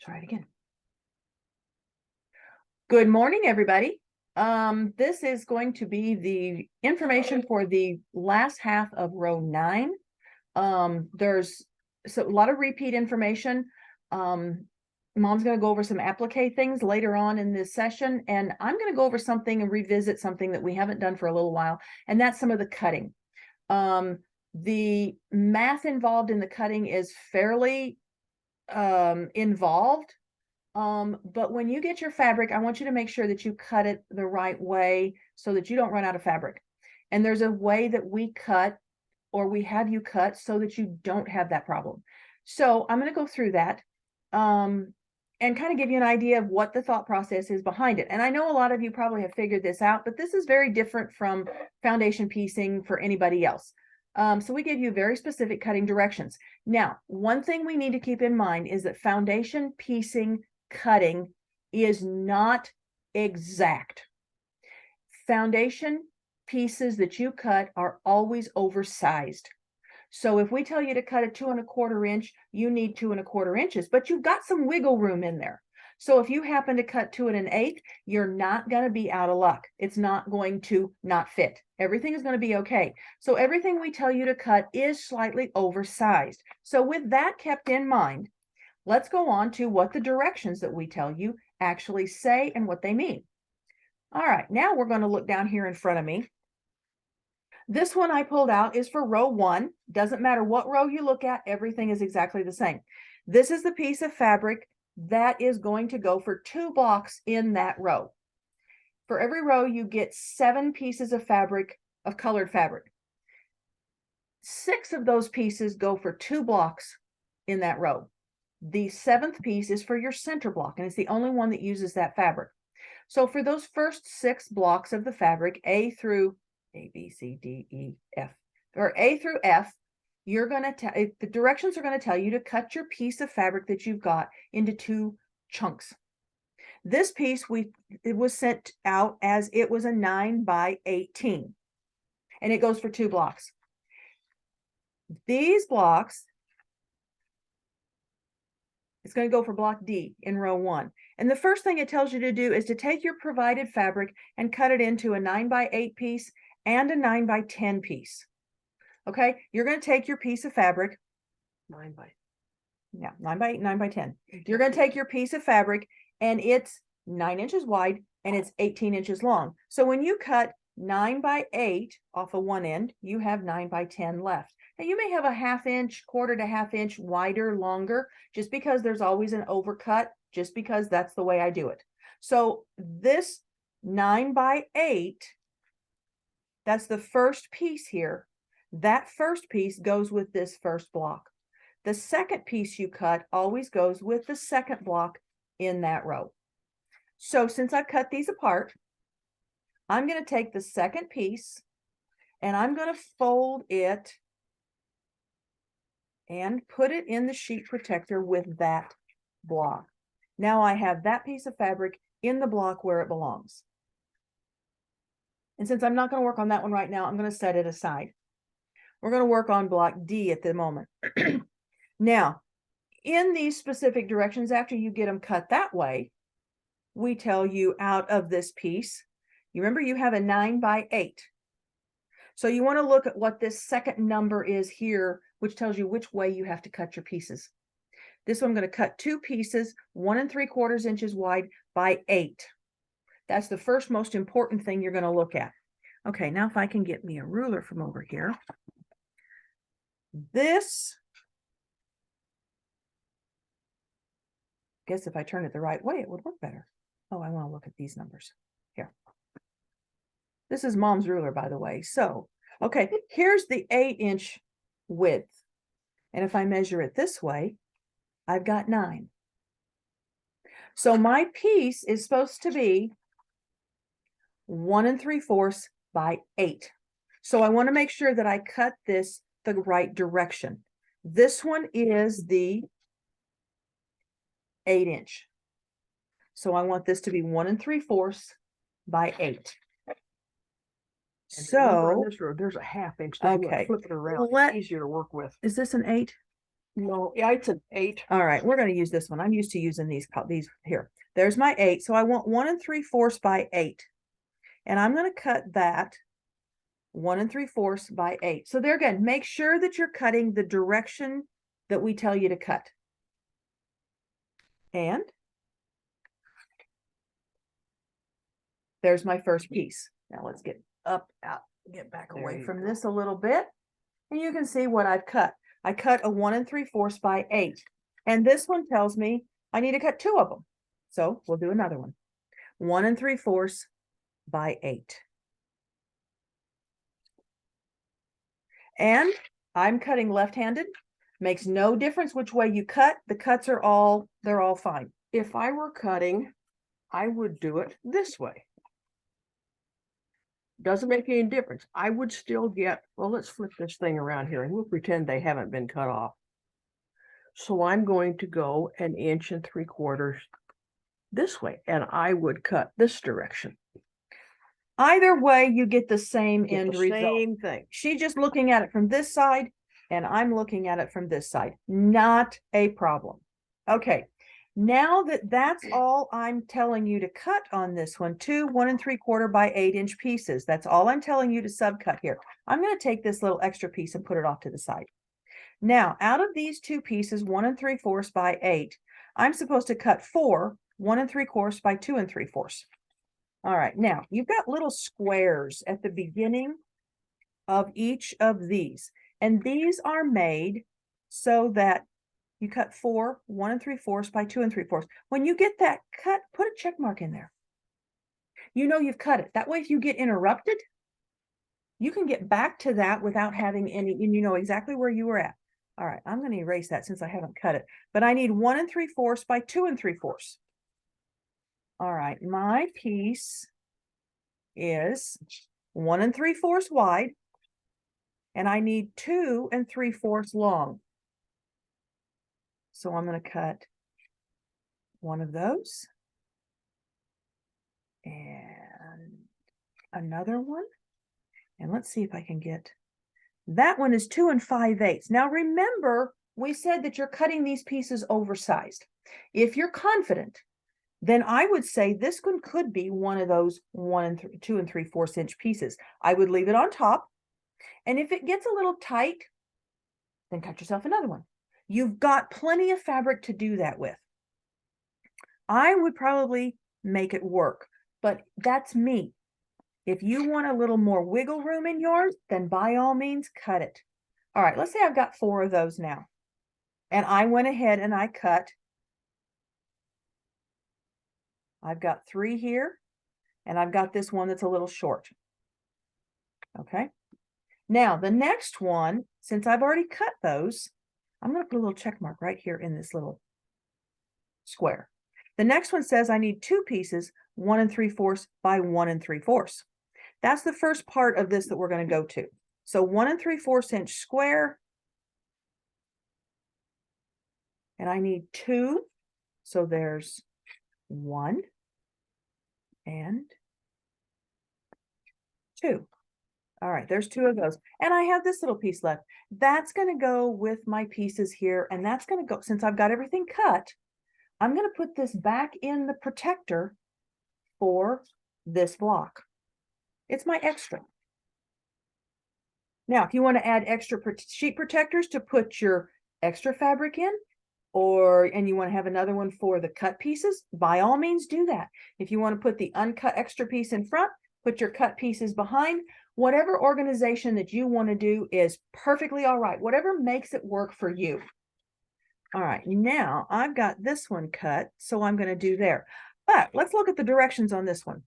Try it again. Good morning, everybody. This is going to be the information for the last half of row 9. There's a lot of repeat information. Mom's going to go over some applique things later on in this session, and I'm going to go over something and revisit something that we haven't done for a little while, and that's some of the cutting. The math involved in the cutting is fairly involved. But when you get your fabric, I want you to make sure that you cut it the right way so that you don't run out of fabric. And there's a way that we cut, or we have you cut, so that you don't have that problem. So I'm going to go through that and kind of give you an idea of what the thought process is behind it. And I know a lot of you probably have figured this out, but this is very different from foundation piecing for anybody else. So we give you very specific cutting directions. Now, one thing we need to keep in mind is that foundation piecing cutting is not exact. Foundation pieces that you cut are always oversized. So if we tell you to cut a 2 1/4 inch, you need 2 1/4 inches, but you've got some wiggle room in there. So if you happen to cut 2 1/8, you're not going to be out of luck. It's not going to not fit. Everything is going to be okay. So everything we tell you to cut is slightly oversized. So with that kept in mind, let's go on to what the directions that we tell you actually say and what they mean. All right, now we're going to look down here in front of me. This one I pulled out is for row 1. Doesn't matter what row you look at, everything is exactly the same. This is the piece of fabric that is going to go for 2 blocks in that row. For every row, you get 7 pieces of fabric, of colored fabric. 6 of those pieces go for 2 blocks in that row. The 7th piece is for your center block, and it's the only one that uses that fabric. So for those first 6 blocks of the fabric, A through A, B, C, D, E, F, or A through F, you're going to the directions are going to tell you to cut your piece of fabric that you've got into 2 chunks. This piece it was sent out as it was a 9 by 18, and it goes for 2 blocks. These blocks, it's going to go for block D in row 1. And the first thing it tells you to do is to take your provided fabric and cut it into a 9 by 8 piece and a 9 by 10 piece. Okay, you're going to take your piece of fabric, 9 by 8, 9 by 10. You're going to take your piece of fabric, and it's 9 inches wide and it's 18 inches long. So when you cut 9 by 8 off of one end, you have 9 by 10 left. Now you may have a 1/2 inch, 1/4 to 1/2 inch wider, longer, just because there's always an overcut, just because that's the way I do it. So this 9 by 8, that's the first piece here. That first piece goes with this first block. The second piece you cut always goes with the second block in that row. So since I've cut these apart, I'm going to take the second piece and I'm going to fold it and put it in the sheet protector with that block. Now I have that piece of fabric in the block where it belongs. And since I'm not going to work on that one right now, I'm going to set it aside. We're going to work on block D at the moment. Now, in these specific directions, after you get them cut that way, we tell you out of this piece, you remember you have a 9 by 8. So you want to look at what this second number is here, which tells you which way you have to cut your pieces. This one I'm going to cut 2 pieces, 1 3/4 inches wide by 8. That's the first most important thing you're going to look at. Okay, now if I can get me a ruler from over here. This, I guess if I turn it the right way, it would work better. Oh, I want to look at these numbers here. This is Mom's ruler, by the way. So, okay, here's the 8-inch width. And if I measure it this way, I've got 9. So my piece is supposed to be 1 3/4 by 8. So I want to make sure that I cut this the right direction. This one is the 8-inch. So I want this to be 1 3/4 by 8. And so this row, there's a 1/2 inch. Okay, Flip it around. It's easier to work with. Is this an 8? No, yeah, it's an 8. All right, we're going to use this one. I'm used to using these here. There's my 8. So I want 1 3/4 by 8. And I'm going to cut that 1 3/4 by 8. So there again, make sure that you're cutting the direction that we tell you to cut. And there's my first piece. Now let's get get back away from this a little bit. And you can see what I've cut. I cut a 1 3/4 by 8. And this one tells me I need to cut 2 of them. So we'll do another one. 1 3/4 by 8. And I'm cutting left-handed. Makes no difference which way you cut. The cuts are they're all fine. If I were cutting, I would do it this way. Doesn't make any difference. I would still get, well, let's flip this thing around here and we'll pretend they haven't been cut off. So I'm going to go 1 3/4 inches this way, and I would cut this direction. Either way, you get the same end result. Same thing. She's just looking at it from this side, and I'm looking at it from this side. Not a problem. Okay, now that's all I'm telling you to cut on this one, 2 1 3/4 by 8-inch pieces. That's all I'm telling you to subcut here. I'm going to take this little extra piece and put it off to the side. Now, out of these 2 pieces, 1 3/4 by 8, I'm supposed to cut 4 1 3/4 by 2 3/4. All right, now you've got little squares at the beginning of each of these, and these are made so that you cut 4 1 3/4 by 2 3/4. When you get that cut, put a check mark in there. You know you've cut it. That way, if you get interrupted, you can get back to that without having any, and you know exactly where you were at. All right, I'm going to erase that since I haven't cut it, but I need 1 3/4 by 2 3/4. All right, my piece is 1 3/4 wide, and I need 2 3/4 long. So I'm going to cut one of those and another one. And let's see if I can get, that one is 2 5/8. Now remember, we said that you're cutting these pieces oversized. If you're confident, then I would say this one could be one of those 2 3/4 inch pieces. I would leave it on top. And if it gets a little tight, then cut yourself another one. You've got plenty of fabric to do that with. I would probably make it work, but that's me. If you want a little more wiggle room in yours, then by all means, cut it. All right, let's say I've got 4 of those now. And I went ahead and I cut. I've got 3 here, and I've got this one that's a little short. Okay. Now, the next one, since I've already cut those, I'm going to put a little check mark right here in this little square. The next one says I need 2 pieces, 1 3/4 by 1 3/4. That's the first part of this that we're going to go to. So 1 3/4 inch square. And I need 2. So there's 1 and 2. All right, there's 2 of those. And I have this little piece left. That's going to go with my pieces here. And that's going to go, since I've got everything cut, I'm going to put this back in the protector for this block. It's my extra. Now, if you want to add extra sheet protectors to put your extra fabric in, and you want to have another one for the cut pieces, by all means do that. If you want to put the uncut extra piece in front, put your cut pieces behind. Whatever organization that you want to do is perfectly all right. Whatever makes it work for you. All right, now I've got this one cut, so I'm going to do there. But let's look at the directions on this one.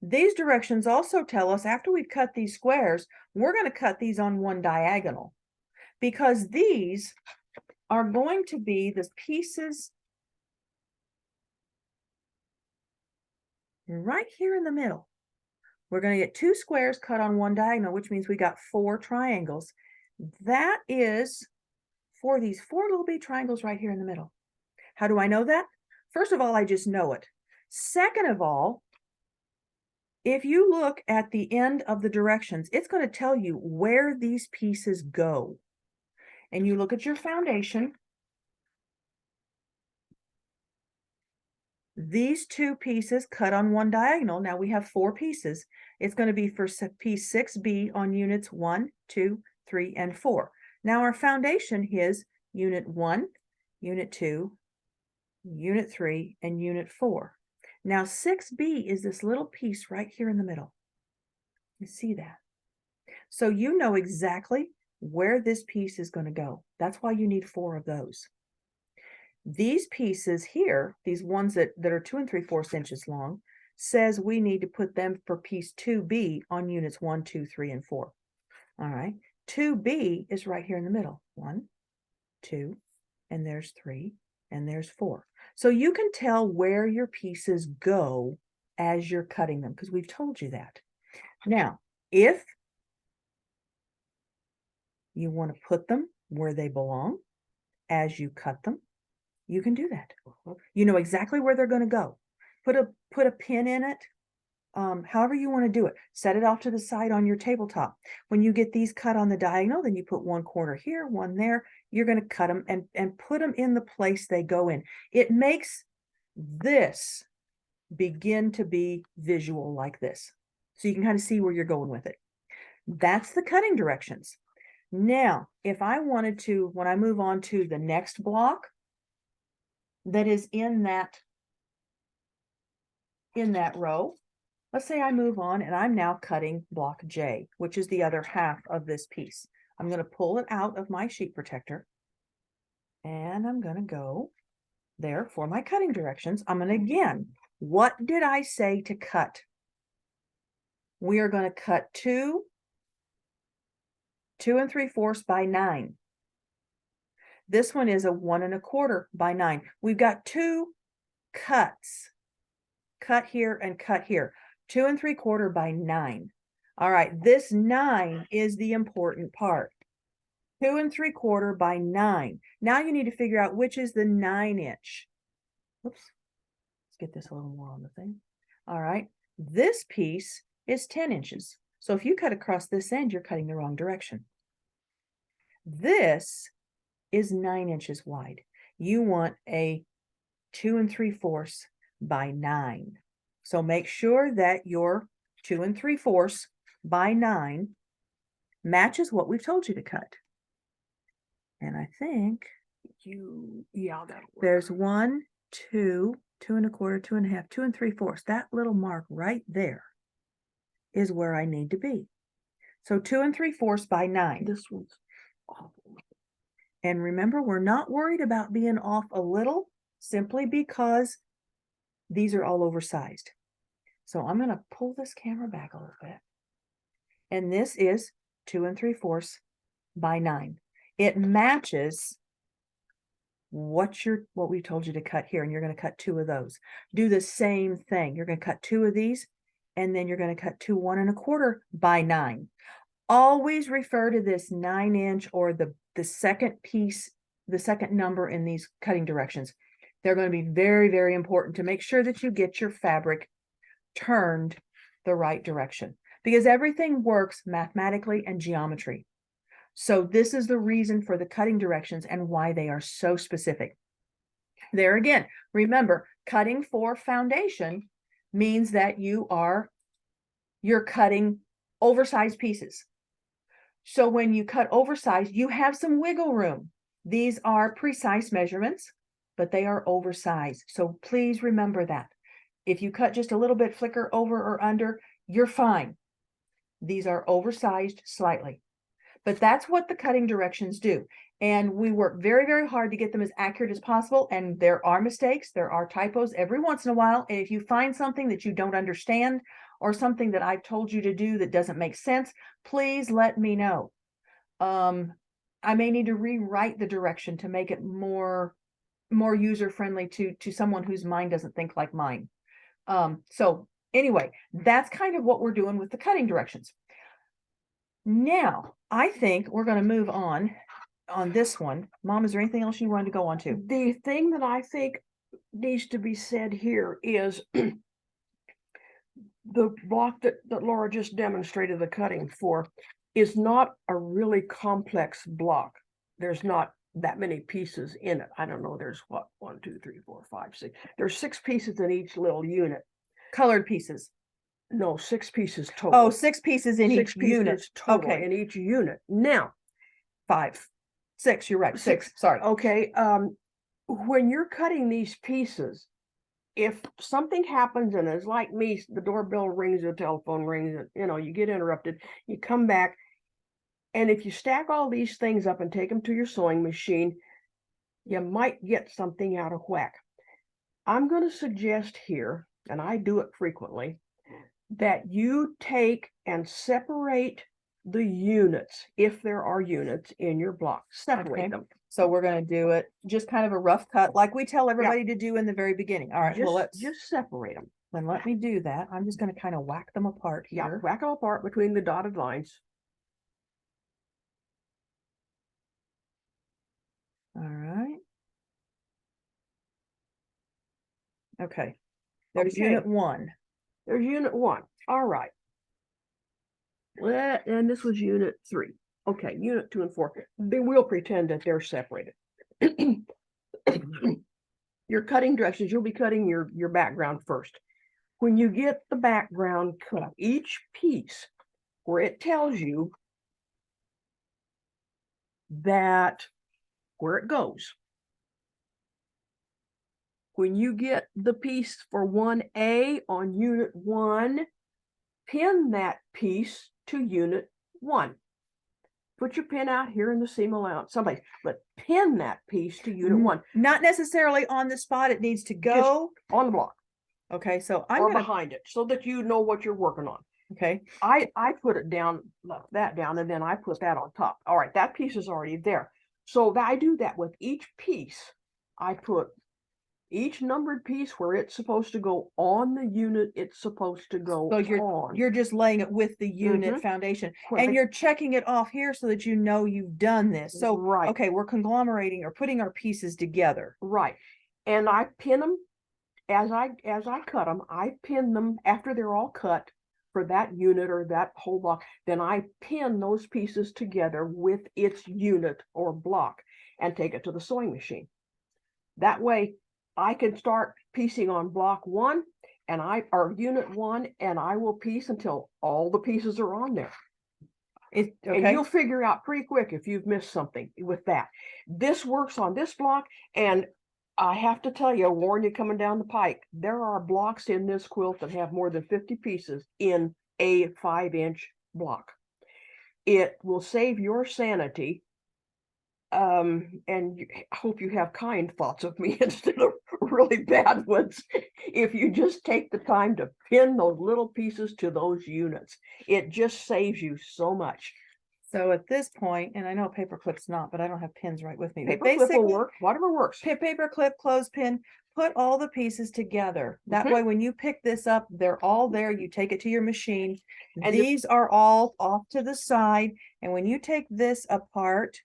These directions also tell us after we've cut these squares, we're going to cut these on one diagonal, because these are going to be the pieces right here in the middle. We're going to get 2 squares cut on one diagonal, which means we got 4 triangles. That is for these 4 little bitty triangles right here in the middle. How do I know that? First of all, I just know it. Second of all, if you look at the end of the directions, it's going to tell you where these pieces go. and you look at your foundation, these two pieces cut on one diagonal. Now we have 4 pieces. It's going to be for piece 6B on units 1, 2, 3, and 4. Now our foundation is unit 1, unit 2, unit 3, and unit 4. Now 6B is this little piece right here in the middle. You see that? So you know exactly where this piece is going to go. That's why you need 4 of those. These pieces here, these ones that are 2 3/4 inches long, says we need to put them for piece 2B on units 1, 2, 3, and 4. All right. 2B is right here in the middle. 1, 2, and there's 3, and there's 4. So you can tell where your pieces go as you're cutting them, because we've told you that. Now, if you want to put them where they belong as you cut them, you can do that. You know exactly where they're going to go. Put a pin in it, however you want to do it. Set it off to the side on your tabletop. When you get these cut on the diagonal, then you put one corner here, one there. You're going to cut them and put them in the place they go in. It makes this begin to be visual like this. So you can kind of see where you're going with it. That's the cutting directions. Now, if I wanted to, when I move on to the next block, that is in that row. Let's say I move on and I'm now cutting block J, which is the other half of this piece. I'm going to pull it out of my sheet protector and I'm going to go there for my cutting directions. I'm going to, again, what did I say to cut? We are going to cut 2 3/4 by 9. This one is a 1 1/4 by 9. We've got 2 cuts, cut here and cut here, 2 3/4 by 9. All right, this 9 is the important part. 2 3/4 by 9. Now you need to figure out which is the 9-inch. Oops, let's get this a little more on the thing. All right, this piece is 10 inches. So if you cut across this end, you're cutting the wrong direction. This is 9 inches wide. You want a 2 3/4 by 9. So make sure that your 2 3/4 by 9 matches what we've told you to cut. And I think yeah, that'll work. there's 1, 2, 2 1/4, 2 1/2, 2 3/4. That little mark right there is where I need to be. So 2 3/4 by 9. This one's awful. And remember, we're not worried about being off a little, simply because these are all oversized. So I'm going to pull this camera back a little bit. And this is 2 3/4 by 9. It matches what we told you to cut here, and you're going to cut 2 of those. Do the same thing. You're going to cut 2 of these, and then you're going to cut 2 1 1/4 by 9. Always refer to this 9-inch or the second piece, the second number in these cutting directions. They're going to be very, very important to make sure that you get your fabric turned the right direction, because everything works mathematically and geometry. So this is the reason for the cutting directions and why they are so specific. There again, remember, cutting for foundation means that you're cutting oversized pieces. So when you cut oversized, you have some wiggle room. These are precise measurements, but they are oversized. So please remember that. If you cut just a little bit flicker over or under, you're fine. These are oversized slightly. But that's what the cutting directions do. And we work very, very hard to get them as accurate as possible. And there are mistakes, there are typos every once in a while. And if you find something that you don't understand or something that I've told you to do that doesn't make sense, please let me know. I may need to rewrite the direction to make it more user-friendly to someone whose mind doesn't think like mine. So anyway, that's kind of what we're doing with the cutting directions. Now, I think we're going to move on this one. Mom, is there anything else you wanted to go on to? The thing that I think needs to be said here is the block that Laura just demonstrated the cutting for is not a really complex block. there's not that many pieces in it. I don't know, there's what, 1, 2, 3, 4, 5, 6. There's 6 pieces in each little unit. Colored pieces. No, 6 pieces Oh, total. 6 pieces in 6 each unit. pieces total Okay. in each unit. Now, 5. 6, you're right. 6. Sorry. Okay, when you're cutting these pieces, if something happens and it's like me, the doorbell rings, the telephone rings, and you know, you get interrupted, you come back, and if you stack all these things up and take them to your sewing machine, you might get something out of whack. I'm going to suggest here, and I do it frequently, that you take and separate the units, if there are units in your block, separate Okay. them. So we're going to do it just kind of a rough cut like we tell everybody to do in the very beginning. All right, well, let's just separate them. then let me do that. I'm just going to kind of whack them apart Yeah, here. whack them apart between the dotted lines. All right. Okay. There's unit 1. There's unit 1. All right. Well, and this was unit 3. Okay, unit 2 and 4. They will pretend that they're separated. Your cutting directions, you'll be cutting your background first. When you get the background cut, each piece where it tells you that where it goes. When you get the piece for 1A on unit 1, pin that piece to unit 1. Put your pin out here in the seam allowance someplace, but pin that piece to unit 1. Not necessarily on the spot. It needs to go on the block. Okay, so I'm or gonna, behind it, so that you know what you're working on. okay. I put it down, left that down, and then I put that on top. All right, that piece is already there. So I do that with each piece. I put each numbered piece where it's supposed to go on the unit it's supposed to go So on. you're just laying it with the unit foundation, and you're checking it off here so that you know you've done this. So Right. okay, we're conglomerating or putting our pieces together. Right. And I pin them as I cut them. I pin them after they're all cut for that unit or that whole block. Then I pin those pieces together with its unit or block and take it to the sewing machine. That way I can start piecing on block 1 and or unit 1, and I will piece until all the pieces are on there. Okay. And you'll figure out pretty quick if you've missed something with that. This works on this block, and I have to tell you, warn you coming down the pike, there are blocks in this quilt that have more than 50 pieces in a 5-inch block. It will save your sanity. And I hope you have kind thoughts of me instead of really bad ones. If you just take the time to pin those little pieces to those units, it just saves you so much. So at this point, and I know paper clip's not, but I don't have pins right with me. Paper clip will work, whatever works. Paper clip, clothespin, put all the pieces together. That way, when you pick this up, they're all there. You take it to your machine. And these are all off to the side. And when you take this apart,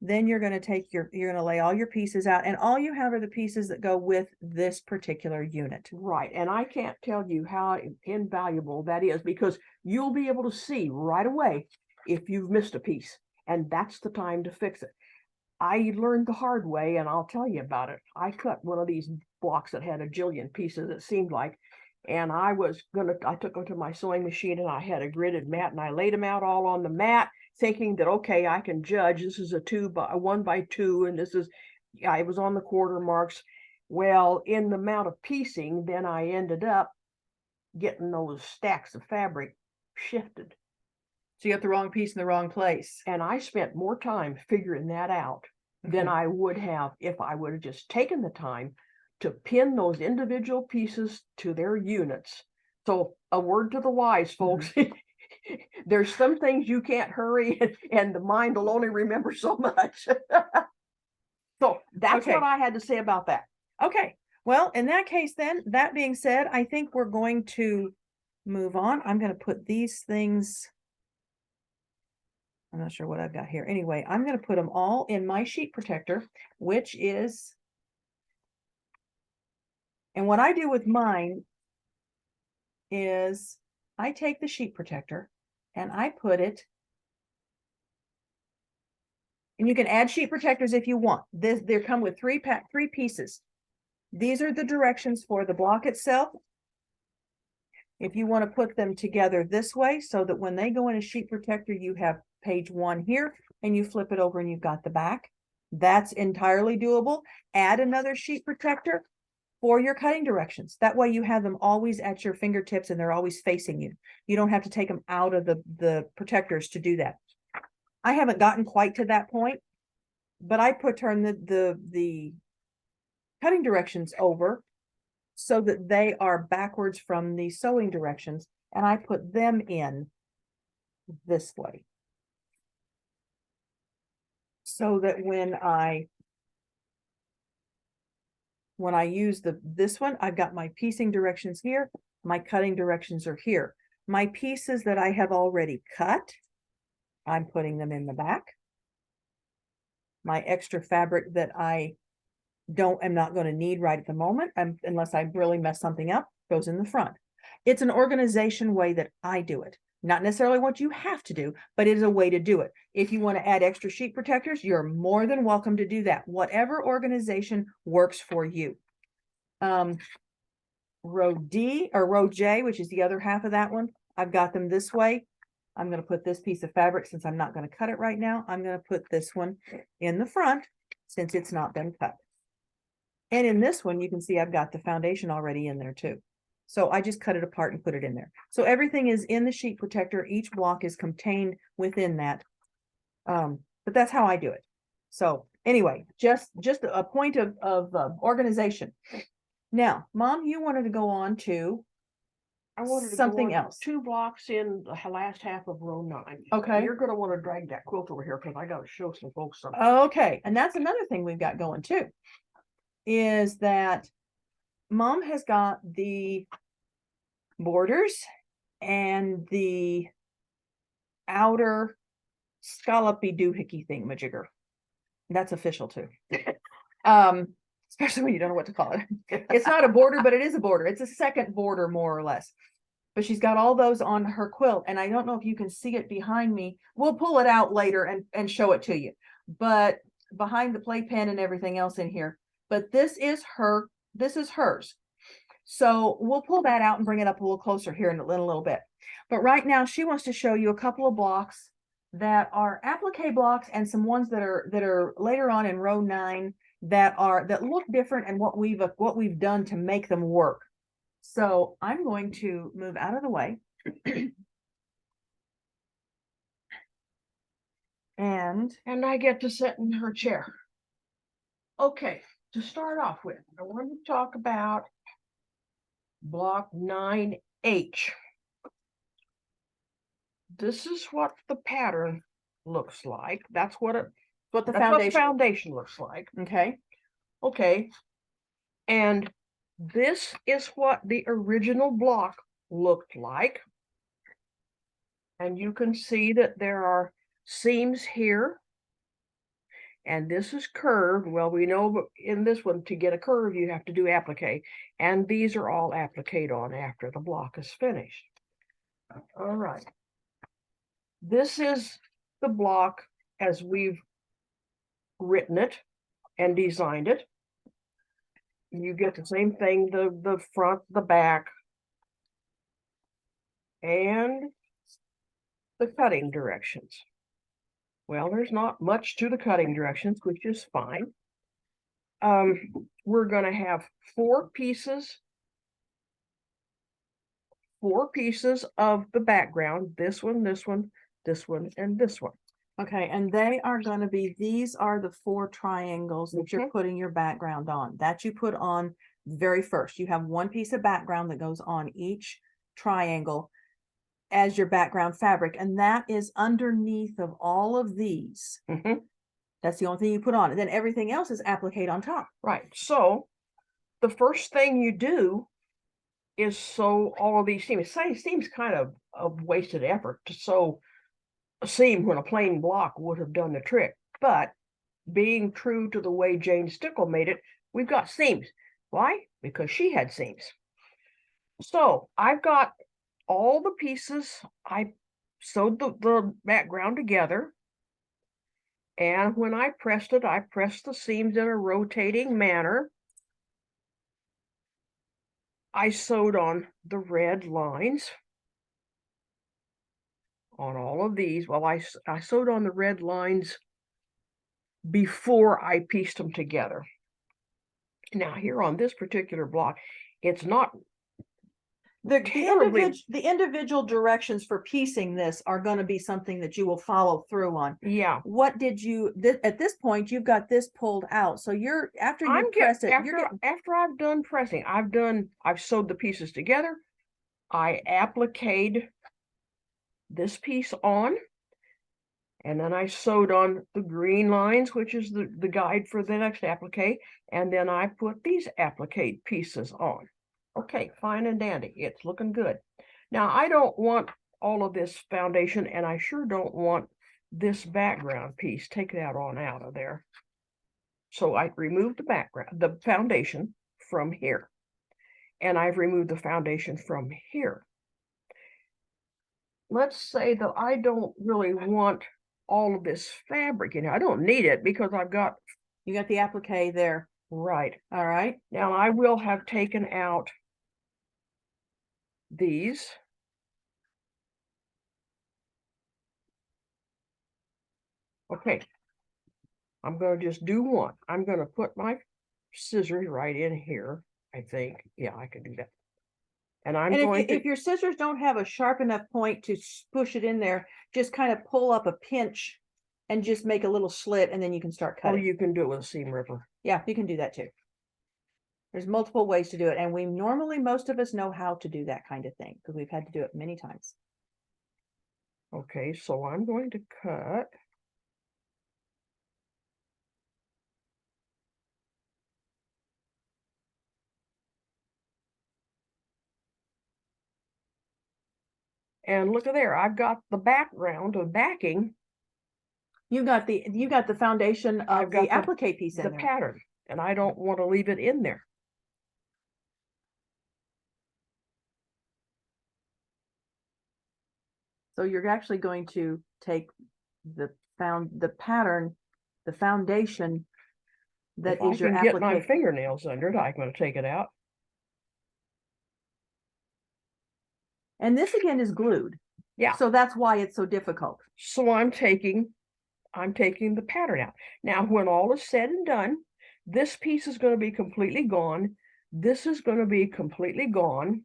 then you're going to you're going to lay all your pieces out, and all you have are the pieces that go with this particular unit. Right. And I can't tell you how invaluable that is, because you'll be able to see right away if you've missed a piece, and that's the time to fix it. I learned the hard way, and I'll tell you about it. I cut one of these blocks that had a jillion pieces, it seemed like, and I took them to my sewing machine, and I had a gridded mat, and I laid them out all on the mat, thinking that, okay, I can judge. This is a 1 by 2, and this is, I was on the quarter marks. Well, in the amount of piecing, then I ended up getting those stacks of fabric shifted. So you got the wrong piece in the wrong place. And I spent more time figuring that out than I would have if I would have just taken the time to pin those individual pieces to their units. So a word to the wise, folks. There's some things you can't hurry, and the mind will only remember so much. So that's what I had to say about that. Okay. Well, in that case, then, that being said, I think we're going to move on. I'm going to put these things, I'm not sure what I've got here. Anyway, I'm going to put them all in my sheet protector, which is, and what I do with mine is I take the sheet protector and I put it And you can add sheet protectors if you want. They come with three pieces. These are the directions for the block itself. If you want to put them together this way so that when they go in a sheet protector, you have page 1 here and you flip it over and you've got the back. That's entirely doable. Add another sheet protector for your cutting directions. That way you have them always at your fingertips and they're always facing you. You don't have to take them out of the protectors to do that. I haven't gotten quite to that point, but I turn the cutting directions over so that they are backwards from the sewing directions, and I put them in this way. So that when I use this one, I've got my piecing directions here, my cutting directions are here. My pieces that I have already cut, I'm putting them in the back. My extra fabric that I am not going to need right at the moment, unless I really mess something up, goes in the front. It's an organization way that I do it. Not necessarily what you have to do, but it is a way to do it. If you want to add extra sheet protectors, you're more than welcome to do that. Whatever organization works for you. Row D or row J, which is the other half of that one, I've got them this way. I'm going to put this piece of fabric, since I'm not going to cut it right now, I'm going to put this one in the front since it's not been cut. And in this one, you can see I've got the foundation already in there too. So I just cut it apart and put it in there. So everything is in the sheet protector. Each block is contained within that. But that's how I do it. So anyway, just a point of organization. Now, Mom, you wanted to go on to something else. 2 blocks in the last half of row 9. Okay. You're going to want to drag that quilt over here because I got to show some folks something. Okay. And that's another thing we've got going too, is that Mom has got the borders and the outer scallopy doohickey thingamajigger. That's official too. Especially when you don't know what to call it. It's not a border, but it is a border. It's a second border, more or less. But she's got all those on her quilt, and I don't know if you can see it behind me. We'll pull it out later and show it to you. But behind the playpen and everything else in here. But this is hers. So we'll pull that out and bring it up a little closer here in a little bit. But right now she wants to show you a couple of blocks that are applique blocks and some ones that are later on in row 9 that look different and what we've done to make them work. So I'm going to move out of the way. and I get to sit in her chair. Okay, to start off with, I want to talk about block 9H. This is what the pattern looks like. That's what the foundation looks like. Okay. Okay. And this is what the original block looked like. And you can see that there are seams here. And this is curved. Well, we know in this one, to get a curve, you have to do applique. And these are all appliqued on after the block is finished. All right. This is the block as we've written it and designed it. You get the same thing, the front, the back, and the cutting directions. Well, there's not much to the cutting directions, which is fine. We're going to have 4 pieces of the background. This one, this one, this one, and this one. Okay, and they are going to be, these are the 4 triangles that you're putting your background on. That you put on very first. You have 1 piece of background that goes on each triangle as your background fabric, and that is underneath of all of these. That's the only thing you put on, and then everything else is appliqued on top. Right. So the first thing you do is sew all of these seams. It seems kind of a wasted effort to sew a seam when a plain block would have done the trick, but being true to the way Jane Stickle made it, we've got seams. Why? Because she had seams. So I've got all the pieces. I sewed the background together, And when I pressed it, I pressed the seams in a rotating manner. I sewed on the red lines on all of these. Well, I sewed on the red lines before I pieced them together. Now here on this particular block, it's not terribly. The individual directions for piecing this are going to be something that you will follow through on. Yeah. What did you, at this point, you've got this pulled out. So you're, after you press it, after I've done pressing, I've sewed the pieces together. I appliqued this piece on, and then I sewed on the green lines, which is the guide for the next applique, and then I put these applique pieces on. Okay, fine and dandy. It's looking good. Now, I don't want all of this foundation, and I sure don't want this background piece. Take that on out of there. So I removed the background, the foundation from here, and I've removed the foundation from here. Let's say that I don't really want all of this fabric in here. I don't need it because you got the applique there. Right. All right. Now I will have taken out these. Okay. I'm going to just do one. I'm going to put my scissors right in here, I think. Yeah, I can do that. And if your scissors don't have a sharp enough point to push it in there, just kind of pull up a pinch and just make a little slit, and then you can start cutting. Or you can do it with a seam ripper. Yeah, you can do that too. There's multiple ways to do it, and most of us know how to do that kind of thing because we've had to do it many times. Okay, so I'm going to cut. And look at there, I've got the background of backing. You got the foundation of the applique piece in there. The pattern, and I don't want to leave it in there. So you're actually going to take the pattern, the foundation that if is your applique. Get my applique. fingernails under it, I'm going to take it out. And this again is glued. Yeah. So that's why it's so difficult. So I'm taking the pattern out. Now, when all is said and done, this piece is going to be completely gone. This is going to be completely gone.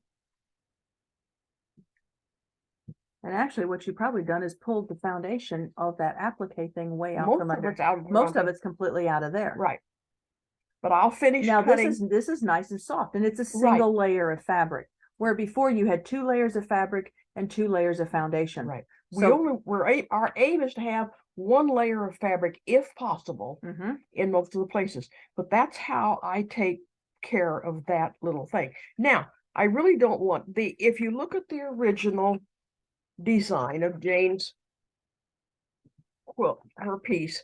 And actually, what you've probably done is pulled the foundation of that applique thing way out from under. Most of it's completely out of there. Right. But I'll finish now cutting. This is nice and soft, and it's a single layer of fabric, where before you had 2 layers of fabric and 2 layers of foundation. Right. So our aim is to have 1 layer of fabric, if possible, in most of the places. But that's how I take care of that little thing. Now, I really don't want if you look at the original design of Jane's quilt, her piece,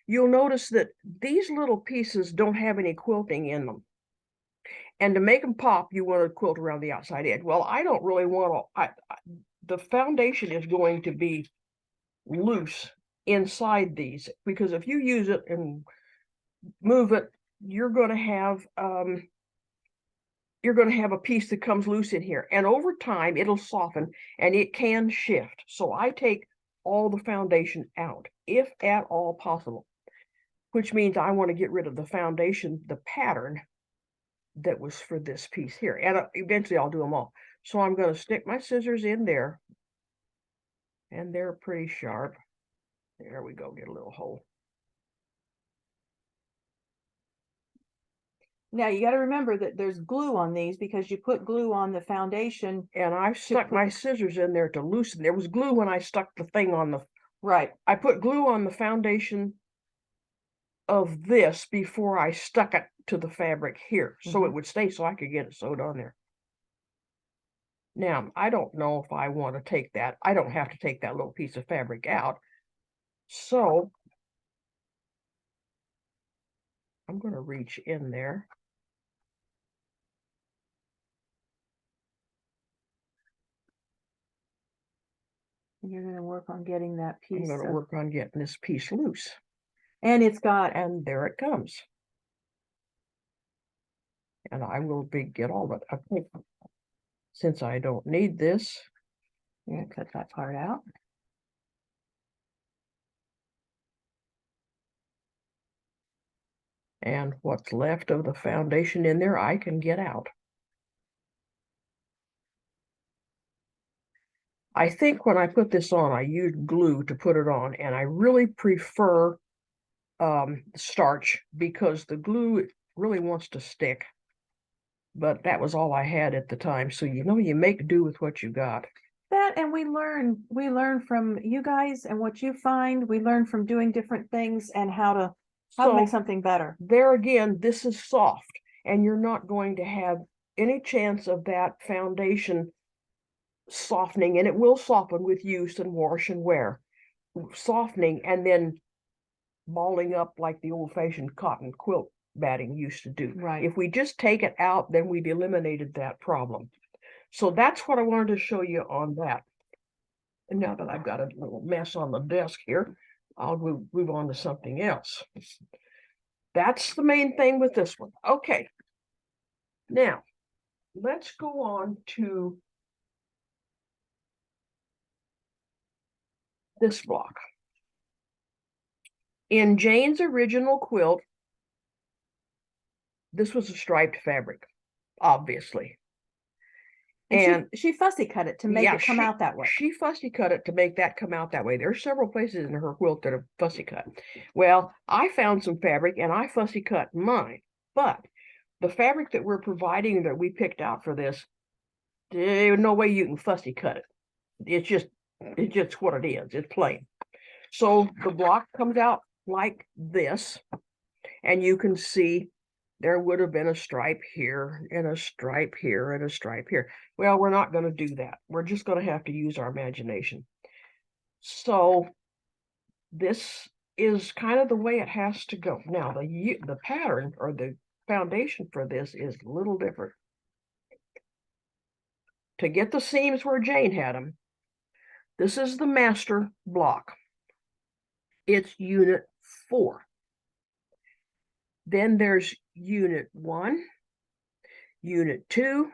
you'll notice that these little pieces don't have any quilting in them. And to make them pop, you want to quilt around the outside edge. Well, I don't really want to. The foundation is going to be loose inside these, because if you use it and move it, you're going to have a piece that comes loose in here, and over time it'll soften and it can shift. So I take all the foundation out, if at all possible, which means I want to get rid of the foundation, the pattern that was for this piece here, and eventually I'll do them all. So I'm going to stick my scissors in there, and they're pretty sharp. There we go, get a little hole. Now you got to remember that there's glue on these, because you put glue on the foundation. And I stuck my scissors in there to loosen. There was glue when I stuck the thing on the. Right. I put glue on the foundation of this before I stuck it to the fabric here, so it would stay, so I could get it sewed on there. Now, I don't know if I want to take that. I don't have to take that little piece of fabric out. So I'm going to reach in there. And you're going to work on getting that piece. I'm going to work on getting this piece loose. And it's got, And there it comes. And I will get all of it. Okay. Since I don't need this, I'm gonna cut that part out. and what's left of the foundation in there, I can get out. I think when I put this on, I used glue to put it on, and I really prefer starch because the glue really wants to stick. But that was all I had at the time. So, you make do with what you got. That, and we learn from you guys and what you find. We learn from doing different things and how to make So something better. there again, this is soft, and you're not going to have any chance of that foundation softening, and it will soften with use and wash and wear. Softening and then balling up like the old-fashioned cotton quilt batting used to do. Right. If we just take it out, then we've eliminated that problem. So that's what I wanted to show you on that. And now that I've got a little mess on the desk here, I'll move on to something else. That's the main thing with this one. Okay. Now, let's go on to this block. In Jane's original quilt, this was a striped fabric, obviously. And she fussy cut it to make yeah, it come out that way. She fussy cut it to make that come out that way. There's several places in her quilt that are fussy cut. Well, I found some fabric and I fussy cut mine, but the fabric that we're providing that we picked out for this, there's no way you can fussy cut it. It's just what it is. It's plain. So the block comes out like this, and you can see there would have been a stripe here and a stripe here and a stripe here. Well, we're not going to do that. We're just going to have to use our imagination. So this is kind of the way it has to go. Now, the pattern or the foundation for this is a little different. To get the seams where Jane had them, this is the master block. It's unit 4. Then there's unit 1, unit 2,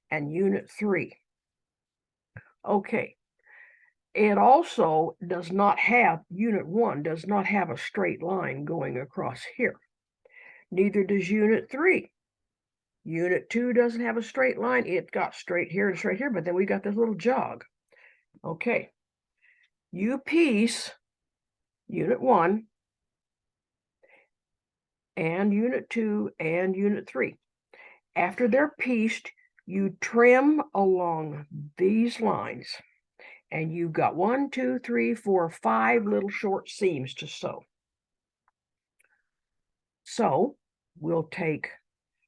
and unit 3. Okay. It also does not have, unit 1 does not have a straight line going across here. Neither does unit 3. Unit 2 doesn't have a straight line. It's got straight here and straight here, but then we got this little jog. Okay. You piece unit 1 and unit 2 and unit 3. After they're pieced, you trim along these lines, and you've got 1, 2, 3, 4, 5 little short seams to sew. So we'll take,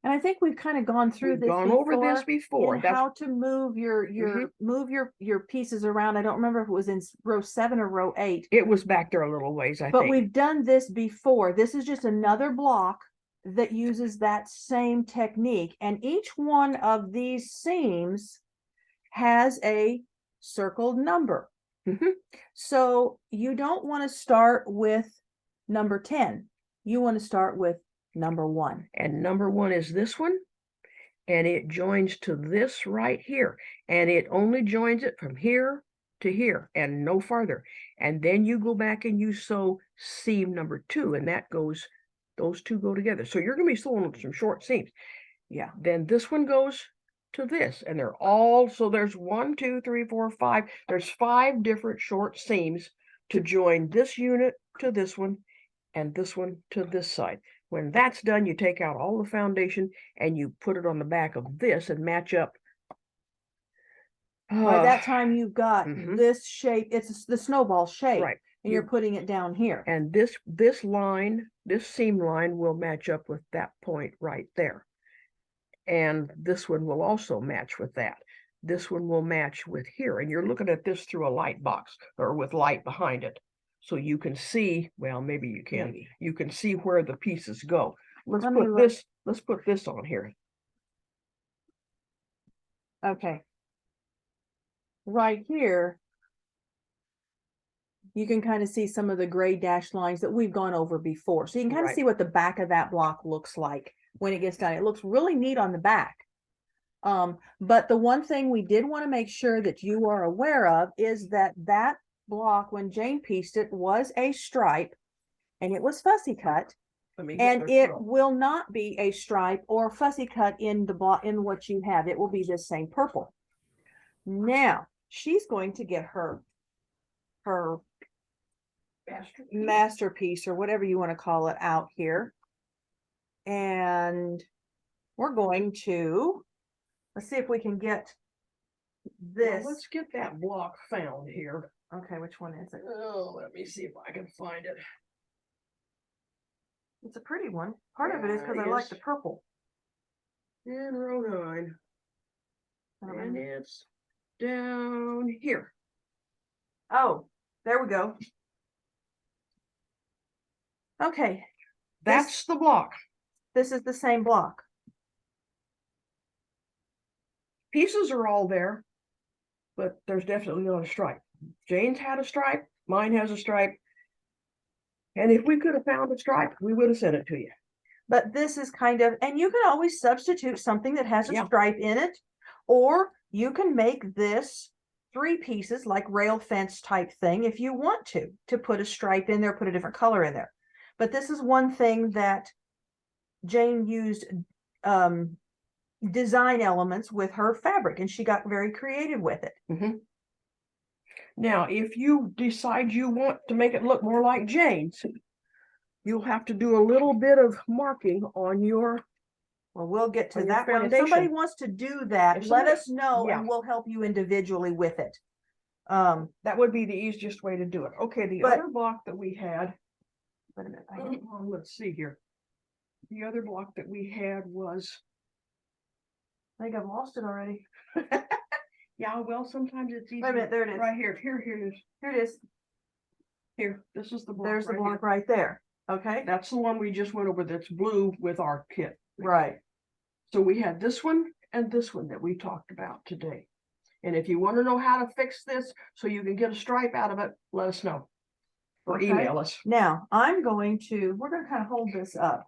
and I think we've kind of gone through we've this gone over this before. and how to move your pieces around. I don't remember if it was in row 7 or row 8. It was back there a little ways, I But think. we've done this before. This is just another block that uses that same technique. And each one of these seams has a circled number. So you don't want to start with number 10. You want to start with number 1. And number 1 is this one. And it joins to this right here. And it only joins it from here to here and no farther. And then you go back and you sew seam number 2, and that goes, those two go together. So you're going to be sewing some short seams. Yeah. Then this one goes to this, and they're all, so there's 1, 2, 3, 4, 5. There's 5 different short seams to join this unit to this one and this one to this side. When that's done, you take out all the foundation and you put it on the back of this and match up. By that time, you've got this shape. It's the snowball shape. Right. And you're putting it down here. And this line, this seam line will match up with that point right there. And this one will also match with that. This one will match with here. And you're looking at this through a light box or with light behind it. So you can see, well, maybe you can, you can see where the pieces go. Let's put this on here. Okay. Right here, you can kind of see some of the gray dashed lines that we've gone over before. So you can kind of Right. see what the back of that block looks like when it gets done. It looks really neat on the back. But the one thing we did want to make sure that you are aware of is that that block, when Jane pieced it, was a stripe and it was fussy cut. And it will not be a stripe or fussy cut in the block in what you have. It will be this same purple. Now she's going to get her masterpiece or whatever you want to call it out here. And we're going to, let's see if we can get this. Well, let's get that block found here. Okay, which one is it? Oh, let me see if I can find it. It's a pretty one. Part of it is because I like the purple. In row 9. And it's down here. Oh, there we go. Okay. That's the block. This is the same block. Pieces are all there, but there's definitely not a stripe. Jane's had a stripe. Mine has a stripe. And if we could have found a stripe, we would have sent it to you. But this is kind of, and you can always substitute something that has a Yeah. stripe in it, or you can make this 3 pieces like rail fence type thing if you want to put a stripe in there, put a different color in there. But this is one thing that Jane used design elements with her fabric, and she got very creative with it. Mm-hmm. Now, if you decide you want to make it look more like Jane's, you'll have to do a little bit of marking on your. Well, we'll get to on your that one. If foundation. somebody wants to do that, If let somebody- us know yeah. and we'll help you individually with it. That would be the easiest way to do it. Okay, the But- other block that we had, Wait a minute. let's see here. The other block that we had was, I think I've lost it already. yeah, well, sometimes it's easy. Wait a minute, there it is. Right here, here it is. Here it is. Here, this is the block. There's the right block here. right there. Okay. That's the one we just went over that's blue with our kit. Right. So we had this one and this one that we talked about today. And if you want to know how to fix this so you can get a stripe out of it, let us know. Or Okay. email us. Now we're going to kind of hold this up.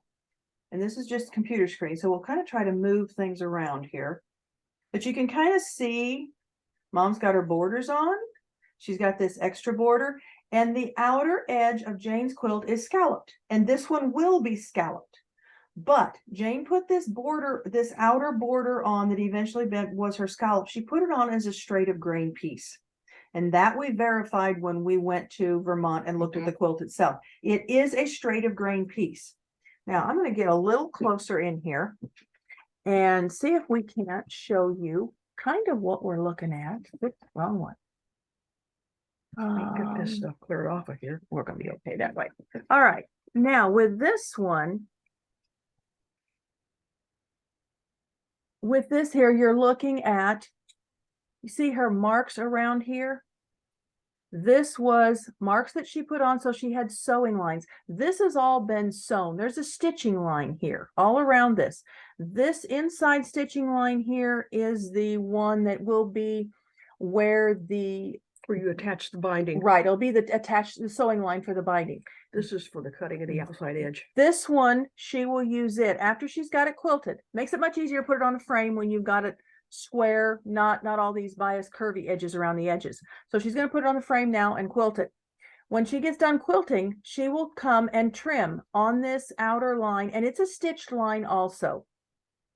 And this is just computer screen. So we'll kind of try to move things around here. But you can kind of see Mom's got her borders on. She's got this extra border. And the outer edge of Jane's quilt is scalloped. And this one will be scalloped. But Jane put this border, this outer border on that eventually was her scallop. She put it on as a straight of grain piece. And that we verified when we went to Vermont and looked at the quilt itself. It is a straight of grain piece. Now I'm going to get a little closer in here and see if we can't show you kind of what we're looking at. Oops, wrong one. Get this stuff cleared off of here. We're going to be okay that way. All right. Now with this one, with this here, you're looking at, you see her marks around here? This was marks that she put on, so she had sewing lines. This has all been sewn. There's a stitching line here all around this. This inside stitching line here is the one that will be where you attach the binding. Right, it'll be the sewing line for the binding. This is for the cutting of the outside edge. This one, she will use it after she's got it quilted. Makes it much easier to put it on a frame when you've got it square, not all these biased curvy edges around the edges. So she's going to put it on the frame now and quilt it. When she gets done quilting, she will come and trim on this outer line, and it's a stitched line also.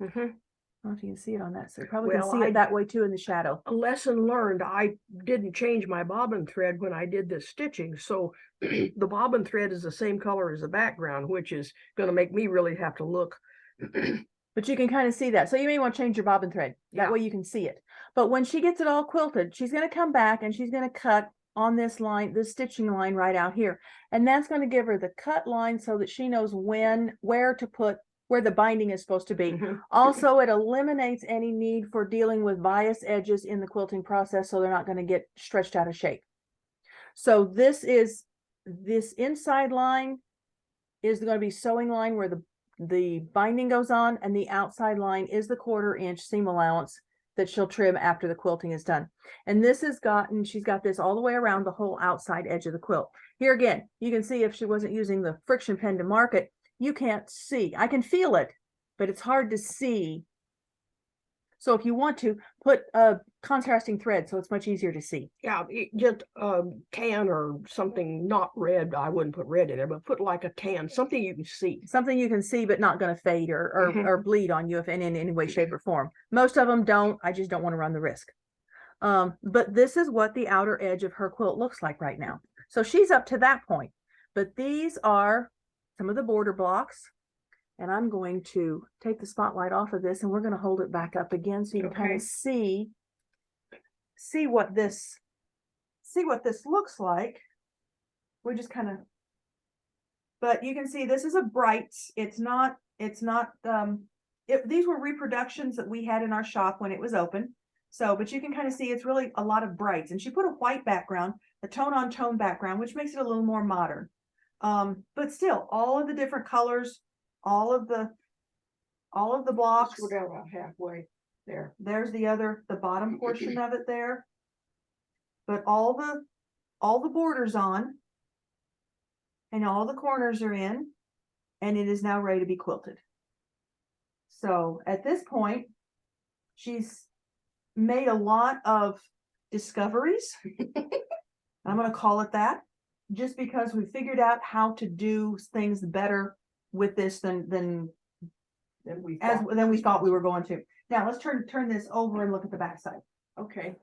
I don't know if you can see it on that, so you probably can see it that way too in the shadow. A lesson learned, I didn't change my bobbin thread when I did this stitching, so the bobbin thread is the same color as the background, which is going to make me really have to look. But you can kind of see that. So you may want to change your bobbin thread. That way you can see it. But when she gets it all quilted, she's going to come back and she's going to cut on this line, this stitching line right out here. And that's going to give her the cut line so that she knows where to put, where the binding is supposed to be. Also, it eliminates any need for dealing with bias edges in the quilting process, so they're not going to get stretched out of shape. So this inside line is going to be sewing line where the binding goes on, and the outside line is the 1/4 inch seam allowance that she'll trim after the quilting is done. And this has gotten, she's got this all the way around the whole outside edge of the quilt. Here again, you can see if she wasn't using the friction pen to mark it, you can't see. I can feel it, but it's hard to see. So if you want to, put a contrasting thread so it's much easier to see. Yeah, just tan or something, not red. I wouldn't put red in there, but put like a tan, something you can see. Something you can see, but not going to fade or bleed on you if in any way, shape, or form. Most of them don't. I just don't want to run the risk. But this is what the outer edge of her quilt looks like right now. So she's up to that point. But these are some of the border blocks. And I'm going to take the spotlight off of this, and we're going to hold it back up again so you can kind of see what this looks like. We're just kind of, but you can see this is a brights. These were reproductions that we had in our shop when it was open. So, but you can kind of see it's really a lot of brights. And she put a white background, a tone-on-tone background, which makes it a little more modern. But still, all of the different colors, all of the blocks. We're down about halfway there. There's the bottom portion of it there. But all the borders on, and all the corners are in, and it is now ready to be quilted. So at this point, she's made a lot of discoveries. I'm going to call it that, just because we figured out how to do things better with this than we thought we were going to. Now let's turn this over and look at the back side. Okay.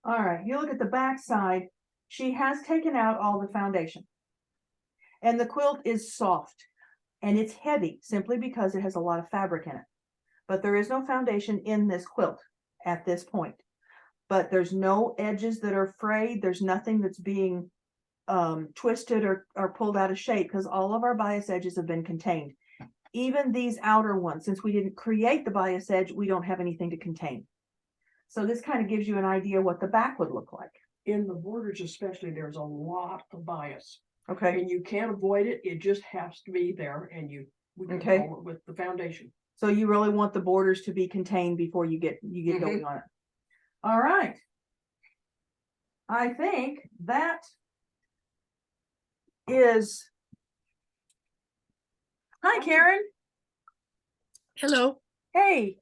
All right, you look at the back side. She has taken out all the foundation, and the quilt is soft and it's heavy simply because it has a lot of fabric in it. But there is no foundation in this quilt at this point. But there's no edges that are frayed. There's nothing that's being twisted or pulled out of shape, because all of our bias edges have been contained. Even these outer ones, since we didn't create the bias edge, we don't have anything to contain. So this kind of gives you an idea what the back would look like. In the borders especially, there's a lot of bias. Okay. And you can't avoid it. It just has to be there, and we can control it with the foundation. So you really want the borders to be contained before you get going on it. All right. I think that is. Hi, Karen. Hello. Hey.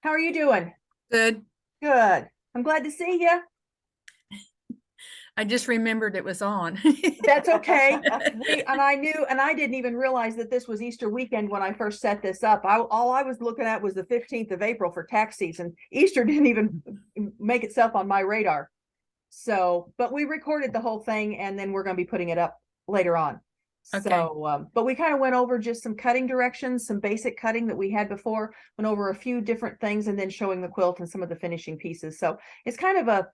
How are you doing? Good. Good. I'm glad to see you. I just remembered it was on. That's okay. I didn't even realize that this was Easter weekend when I first set this up. All I was looking at was the 15th of April for tax season. Easter didn't even make itself on my radar. So, but we recorded the whole thing, and then we're going to be putting it up later on. Okay. So, but we kind of went over just some cutting directions, some basic cutting that we had before, went over a few different things, and then showing the quilt and some of the finishing pieces. So it's kind of a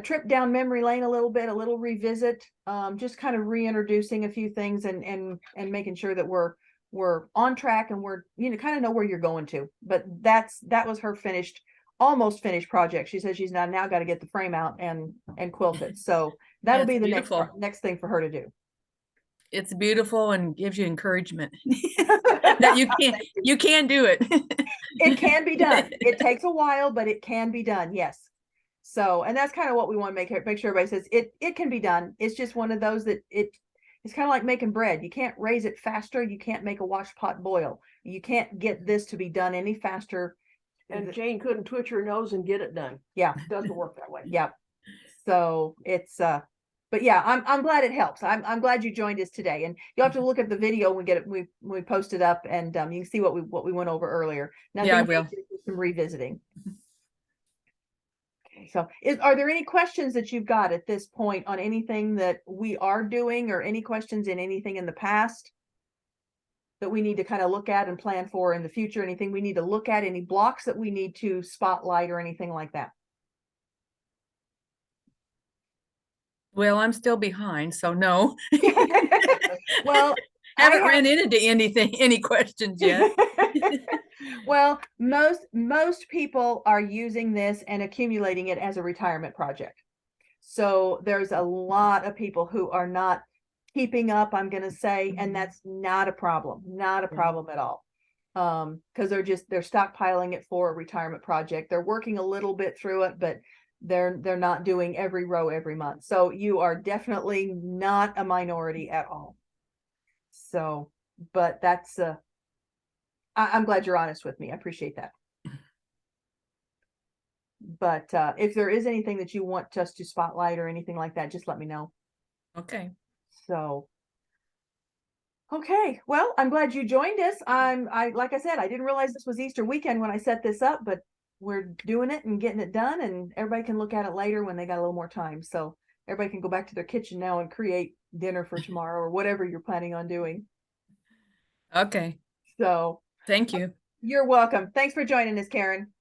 trip down memory lane a little bit, a little revisit, just kind of reintroducing a few things and making sure that we're on track, and we're, kind of know where you're going to. But that was her almost finished project. She says she's now got to get the frame out and quilt it. So that'll be the next thing for her to do. It's beautiful and gives you encouragement that you can do it. It can be done. It takes a while, but it can be done. Yes. So, and that's kind of what we want to make sure everybody says it can be done. It's just one of those that it's kind of like making bread. You can't raise it faster. You can't make a wash pot boil. You can't get this to be done any faster. And Jane couldn't twitch her nose and get it done. Yeah. It doesn't work that way. Yeah. So it's but yeah, I'm glad it helps. I'm glad you joined us today, and you'll have to look at the video when we post it up, and you can see what we went over earlier. Yeah, I will. Some revisiting. Okay, so are there any questions that you've got at this point on anything that we are doing, or any questions in anything in the past that we need to kind of look at and plan for in the future? Anything we need to look at, any blocks that we need to spotlight or anything like that? Well, I'm still behind, so no. Well, haven't ran into any questions yet. Well, most people are using this and accumulating it as a retirement project. So there's a lot of people who are not keeping up, I'm going to say, and that's not a problem, not a problem at all. because they're stockpiling it for a retirement project. They're working a little bit through it, but they're not doing every row every month. So you are definitely not a minority at all. So, but that's I'm glad you're honest with me. I appreciate that. But if there is anything that you want us to spotlight or anything like that, just let me know. Okay. So, okay, well, I'm glad you joined us. Like I said, I didn't realize this was Easter weekend when I set this up, but we're doing it and getting it done, and everybody can look at it later when they got a little more time. So everybody can go back to their kitchen now and create dinner for tomorrow or whatever you're planning on doing. Okay. So Thank you. you're welcome. Thanks for joining us, Karen.